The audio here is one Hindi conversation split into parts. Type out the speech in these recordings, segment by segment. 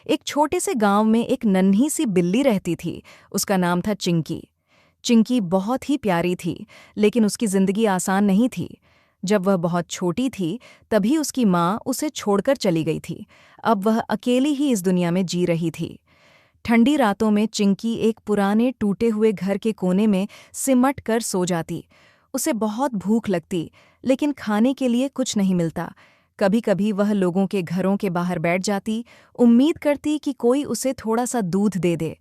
एक छोटे से गांव में एक नन्ही सी बिल्ली रहती थी। उसका नाम था चिंकी। चिंकी बहुत ही प्यारी थी, लेकिन उसकी जिंदगी आसान नहीं थी। जब वह बहुत छोटी थी, तभी उसकी माँ उसे छोड़कर चली गई थी। अब वह अकेली ही इस दुनिया में जी रही थी। ठंडी रातों में चिंकी एक पुराने टूटे हुए घर के कोने में सिमट कर सो जाती। उसे बहुत भूख लगती, लेकिन खाने के लिए कुछ नहीं मिलता। कभी कभी वह लोगों के घरों के बाहर बैठ जाती, उम्मीद करती कि कोई उसे थोड़ा सा दूध दे दे,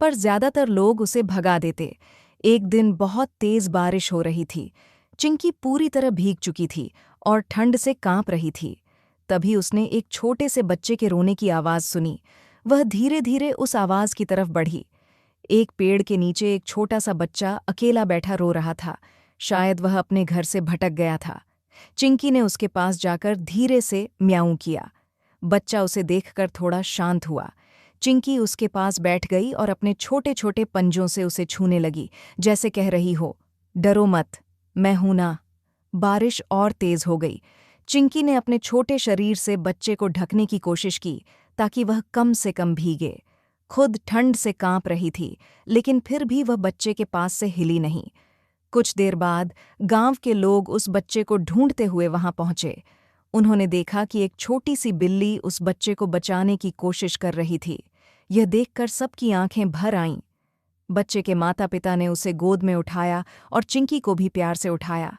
पर ज्यादातर लोग उसे भगा देते। एक दिन बहुत तेज बारिश हो रही थी। चिंकी पूरी तरह भीग चुकी थी और ठंड से कांप रही थी। तभी उसने एक छोटे से बच्चे के रोने की आवाज़ सुनी। वह धीरे धीरे उस आवाज़ की तरफ बढ़ी। एक पेड़ के नीचे एक छोटा सा बच्चा अकेला बैठा रो रहा था। शायद वह अपने घर से भटक गया था। चिंकी ने उसके पास जाकर धीरे से म्याऊं किया। बच्चा उसे देखकर थोड़ा शांत हुआ। चिंकी उसके पास बैठ गई और अपने छोटे छोटे पंजों से उसे छूने लगी, जैसे कह रही हो, डरो मत, मैं हूं ना। बारिश और तेज हो गई। चिंकी ने अपने छोटे शरीर से बच्चे को ढकने की कोशिश की, ताकि वह कम से कम भीगे। खुद ठंड से कांप रही थी, लेकिन फिर भी वह बच्चे के पास से हिली नहीं। कुछ देर बाद गांव के लोग उस बच्चे को ढूंढते हुए वहां पहुंचे। उन्होंने देखा कि एक छोटी सी बिल्ली उस बच्चे को बचाने की कोशिश कर रही थी। यह देखकर सबकी आंखें भर आईं। बच्चे के माता पिता ने उसे गोद में उठाया और चिंकी को भी प्यार से उठाया।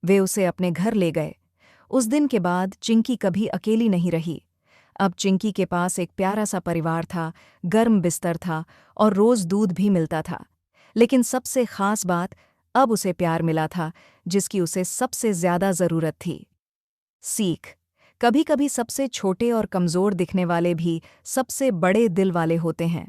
वे उसे अपने घर ले गए। उस दिन के बाद चिंकी कभी अकेली नहीं रही। अब चिंकी के पास एक प्यारा सा परिवार था, गर्म बिस्तर था और रोज दूध भी मिलता था। लेकिन सबसे खास बात, अब उसे प्यार मिला था, जिसकी उसे सबसे ज्यादा जरूरत थी। सीख: कभी कभी सबसे छोटे और कमजोर दिखने वाले भी सबसे बड़े दिल वाले होते हैं।